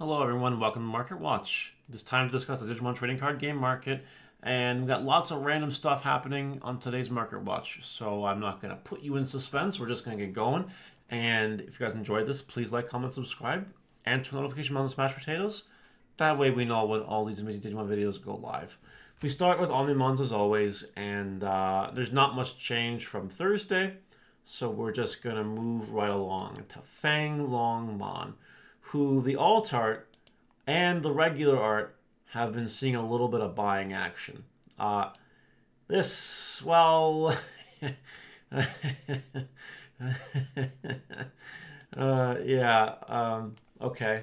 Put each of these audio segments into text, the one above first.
Hello everyone, welcome to Market Watch. It is time to discuss the Digimon trading card game market, and we've got lots of random stuff happening on today's Market Watch. So I'm not going to put you in suspense, we're just going to get going. And if you guys enjoyed this, please like, comment, subscribe, and turn notification bell on the smashed potatoes. That way we know when all these amazing Digimon videos go live. We start with Omnimons as always, and there's not much change from Thursday, so we're just going to move right along to Fang Long Mon, who the alt art and the regular art have been seeing a little bit of buying action. This, well, okay.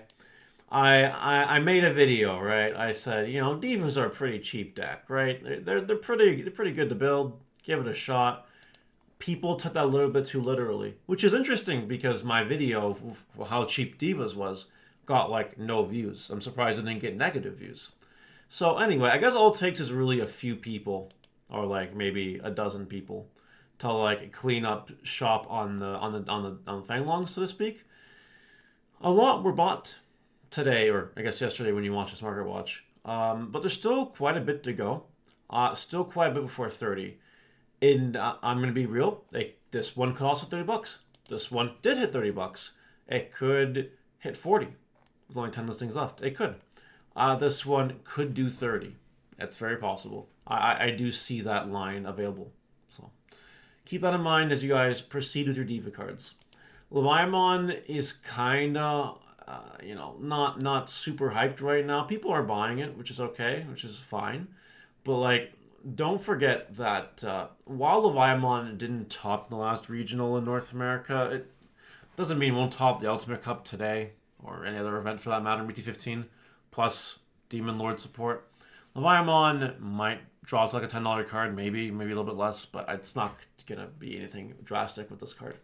I made a video, right? I said, you know, divas are a pretty cheap deck, right? They're pretty good to build. Give it a shot. People took that a little bit too literally, which is interesting because my video of how cheap divas was got like no views. I'm surprised it didn't get negative views. So anyway, I guess all it takes is really a few people, or like maybe a dozen people, to like clean up shop on the Fanglongs, so to speak. A lot were bought today, or I guess yesterday when you watched this Market Watch. But there's still quite a bit to go. Still quite a bit before 30. And I'm going to be real. This one could also hit 30 bucks. This one did hit 30 bucks. It could hit 40. There's only 10 listings left. It could. This one could do 30. That's very possible. I do see that line available. So keep that in mind as you guys proceed with your Diva cards. Leviamon is kind of, not super hyped right now. People are buying it, which is okay, which is fine. But like, don't forget that while Leviamon didn't top the last regional in North America, it doesn't mean it won't top the Ultimate Cup today, or any other event for that matter in BT15, plus Demon Lord support. Leviamon might drop to like a $10 card, maybe a little bit less, but it's not going to be anything drastic with this card.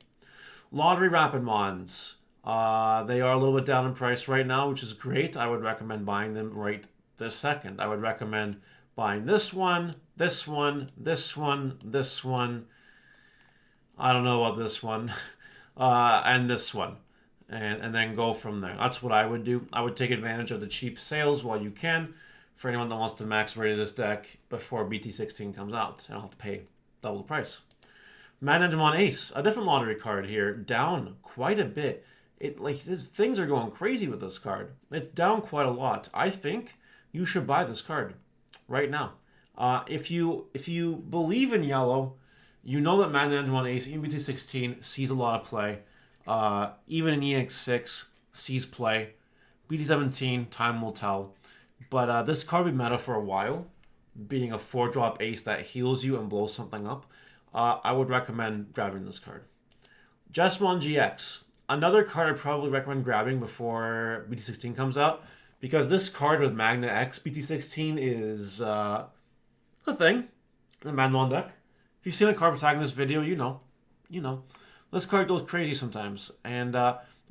Lottery Rapidmons. They are a little bit down in price right now, which is great. I would recommend buying them right this second. I would recommend buying this one, this one, this one, this one. I don't know about this one. And this one. And then go from there. That's what I would do. I would take advantage of the cheap sales while you can for anyone that wants to max rate this deck before BT16 comes out. And I'll have to pay double the price. Mad Digimon Ace, a different lottery card here, down quite a bit. Things are going crazy with this card. It's down quite a lot. I think you should buy this card right now. If you believe in yellow, you know that Mad Digimon Ace in BT16 sees a lot of play. Even in EX6 sees play. BT17, time will tell. But this card will be meta for a while, being a 4-drop ace that heals you and blows something up. I would recommend grabbing this card. Jesmon GX. Another card I'd probably recommend grabbing before BT16 comes out, because this card with Magna X BT16 is a thing in the Manmon deck. If you've seen a card protagonist video, you know. This card goes crazy sometimes, and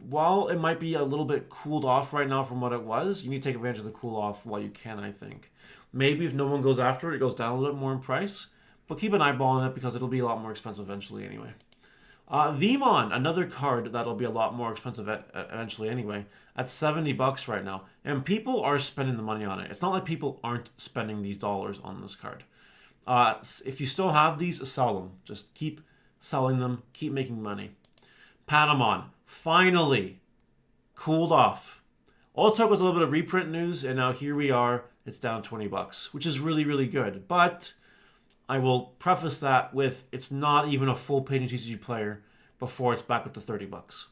while it might be a little bit cooled off right now from what it was, you need to take advantage of the cool off while you can, I think. Maybe if no one goes after it, it goes down a little bit more in price, but keep an eyeball on it because it'll be a lot more expensive eventually anyway. Vmon, another card that'll be a lot more expensive eventually anyway, at 70 bucks right now. And people are spending the money on it. It's not like people aren't spending these dollars on this card. If you still have these, sell them. Just keep selling them, keep making money. Patamon, finally cooled off. All it took was a little bit of reprint news, and now here we are. It's down 20 bucks, which is really, really good. But I will preface that with it's not even a full page TCG player before it's back up to 30 bucks.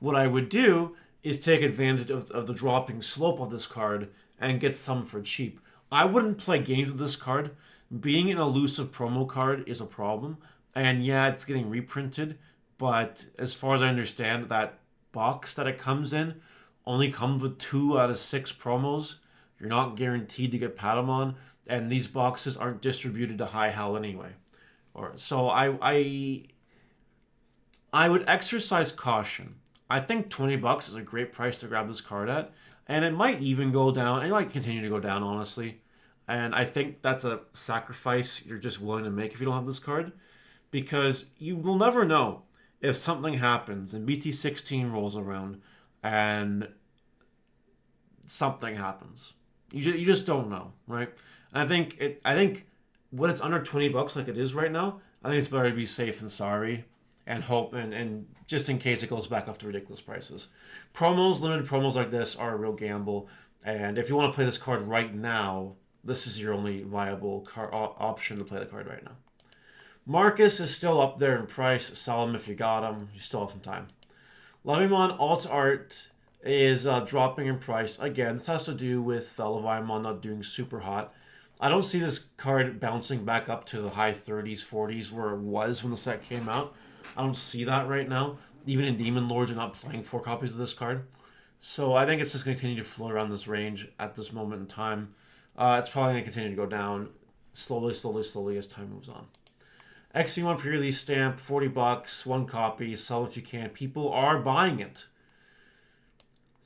What I would do is take advantage of the dropping slope of this card and get some for cheap. I wouldn't play games with this card. Being an elusive promo card is a problem. And yeah, it's getting reprinted, but as far as I understand, that box that it comes in only comes with 2 out of 6 promos. You're not guaranteed to get Patamon, and these boxes aren't distributed to High Hell anyway. So I would exercise caution. I think 20 bucks is a great price to grab this card at, and it might even go down. It might continue to go down, honestly. And I think that's a sacrifice you're just willing to make if you don't have this card, because you will never know if something happens and BT16 rolls around and something happens. You just don't know, right? And I think when it's under $20 like it is right now, I think it's better to be safe than sorry and hope and just in case it goes back up to ridiculous prices. Promos, limited promos like this are a real gamble. And if you want to play this card right now, this is your only viable option to play the card right now. Marcus is still up there in price. Sell him if you got him. You still have some time. Levimon Alt Art is dropping in price. Again, this has to do with Levimon not doing super hot. I don't see this card bouncing back up to the high 30s, 40s where it was when the set came out. I don't see that right now. Even in Demon Lords, you're not playing 4 copies of this card. So I think it's just going to continue to float around this range at this moment in time. It's probably going to continue to go down slowly as time moves on. XV1 pre-release stamp, $40, 1 copy, sell if you can. People are buying it.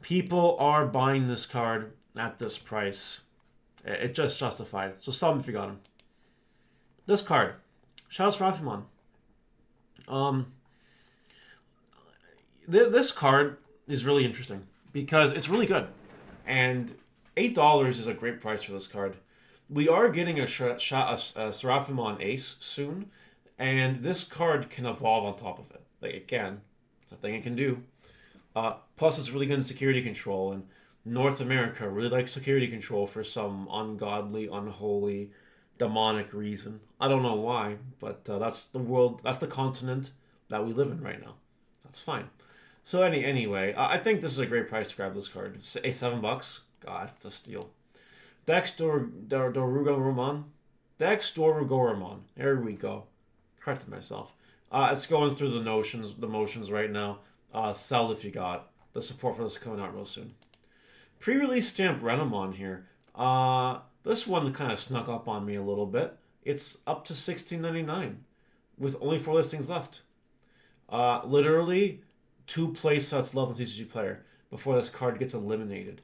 People are buying this card at this price. It just justified. So sell them if you got them. This card, Shadows Rafimon. This card is really interesting because it's really good, and $8 is a great price for this card. We are getting a Seraphimon Ace soon, and this card can evolve on top of it. Like it can, it's a thing it can do. Plus, it's really good in security control, and North America really likes security control for some ungodly, unholy, demonic reason. I don't know why, but that's the world, that's the continent that we live in right now. That's fine. So anyway, I think this is a great price to grab this card. $7. God, it's a steal. Dex Dorugoromon. Dex Dorugoromon. There we go. Corrected myself. It's going through the motions right now. Sell if you got. The support for this is coming out real soon. Pre-release stamp Renamon here. This one kind of snuck up on me a little bit. It's up to $16.99 with only 4 listings left. Literally 2 play sets left on TCG Player before this card gets eliminated.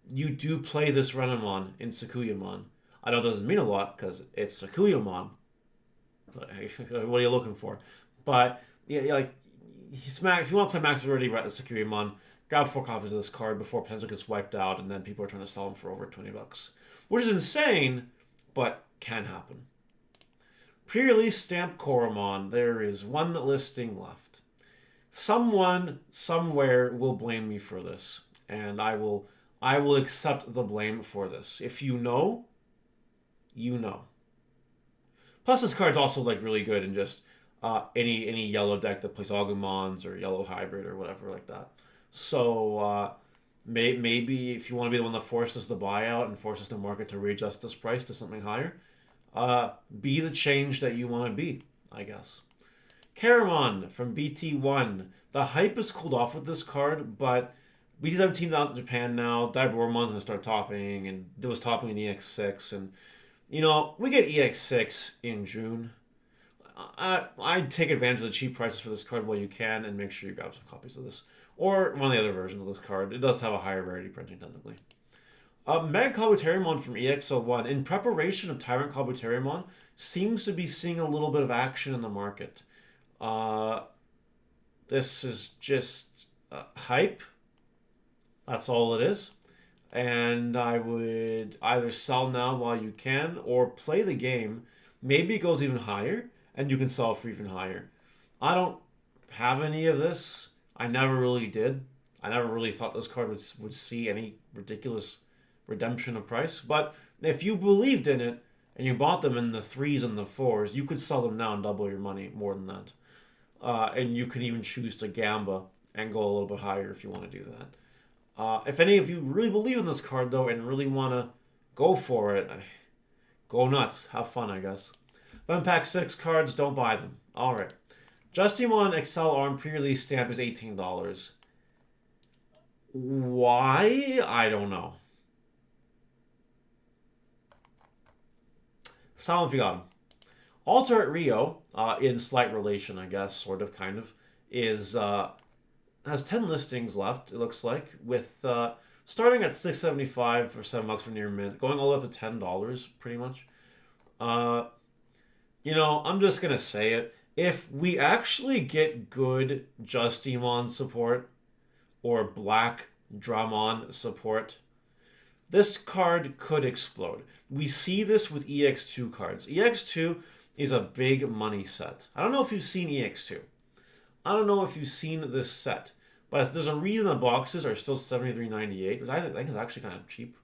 You do play this Renamon in Sakuyamon. I know it doesn't mean a lot because it's Sakuyamon. What are you looking for? But yeah, like if you want to play Max Rarity Sakuyamon, grab 4 copies of this card before potential gets wiped out, and then people are trying to sell them for over $20, which is insane, but can happen. Pre-release stamped Koromon. There is 1 listing left. Someone somewhere will blame me for this, and I will accept the blame for this. If you know, you know. Plus, this card's also like really good in just any yellow deck that plays Agumons or Yellow Hybrid or whatever like that. So maybe if you want to be the one that forces the buyout and forces the market to readjust this price to something higher, be the change that you want to be, I guess. Karamon from BT1. The hype has cooled off with this card, but BT17's out in Japan now. Daiborumon's going to start topping, and it was topping in EX6. And, you know, we get EX6 in June. I'd take advantage of the cheap prices for this card while you can and make sure you grab some copies of this. Or one of the other versions of this card. It does have a higher rarity printing, technically. Meg Kabuterimon from EX01. In preparation of Tyrant Kabuterimon, seems to be seeing a little bit of action in the market. This is just hype. That's all it is. And I would either sell now while you can or play the game. Maybe it goes even higher and you can sell for even higher. I don't have any of this. I never really did. I never really thought this card would see any ridiculous redemption of price. But if you believed in it and you bought them in the 3s and the 4s, you could sell them now and double your money more than that. And you can even choose to gamba and go a little bit higher if you want to do that. If any of you really believe in this card, though, and really want to go for it, go nuts. Have fun, I guess. Pack 6 cards, don't buy them. All right. Justimon Excel Arm pre-release stamp is $18. Why? I don't know. Sound if you got them. Alter at Rio, in slight relation, I guess, sort of, kind of, has 10 listings left, it looks like, with starting at $6.75 for $7 for near mint, going all the way up to $10, pretty much. You know, I'm just going to say it. If we actually get good Justimon support, or black Dramon support. This card could explode. We see this with EX2 cards. EX2 is a big money set. I don't know if you've seen EX2. I don't know if you've seen this set, but there's a reason the boxes are still $73.98, which I think is actually kind of cheap.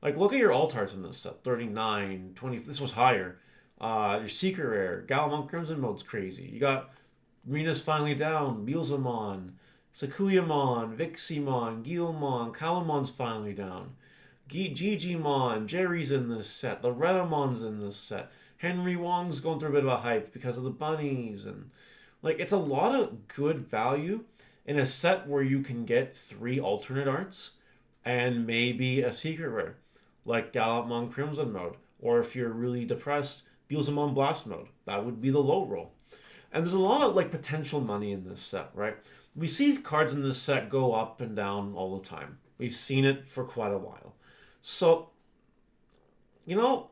Like, look at your alt arts in this set. 39, 20. This was higher. Your secret rare. Galamon Crimson mode's crazy. You got Rina's finally down. Beelzemon. Sakuyamon. Viximon. Guilmon. Kalamon's finally down. Gigimon. Jerry's in this set. The Redamon's in this set. Henry Wong's going through a bit of a hype because of the bunnies. And, like, it's a lot of good value in a set where you can get 3 alternate arts and maybe a secret rare, like Gallantmon Crimson mode. Or if you're really depressed, Beelzemon Blast mode. That would be the low roll. And there's a lot of like potential money in this set, right? We see cards in this set go up and down all the time. We've seen it for quite a while. So, you know,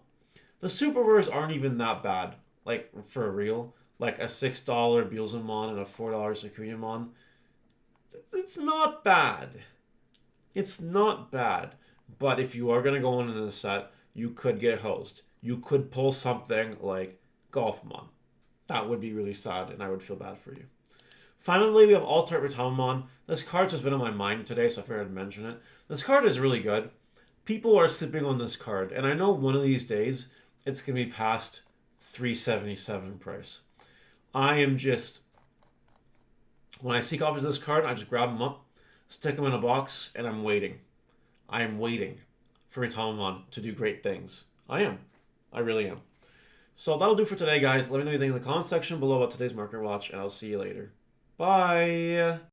the super rares aren't even that bad, like for real. Like a $6 Beelzemon and a $4 Sakuyamon. It's not bad. It's not bad. But if you are going to go into this set, you could get hosed. You could pull something like Golfmon. That would be really sad, and I would feel bad for you. Finally, we have Altart Ritamamon. This card's just been on my mind today, so I figured I'd mention it. This card is really good. People are sleeping on this card, and I know one of these days it's going to be past $377 price. I am just... When I see copies of this card, I just grab them up, stick them in a box, and I'm waiting. I am waiting for Ritamamon to do great things. I am. I really am. So that'll do for today, guys. Let me know what you think in the comment section below about today's market watch, and I'll see you later. Bye!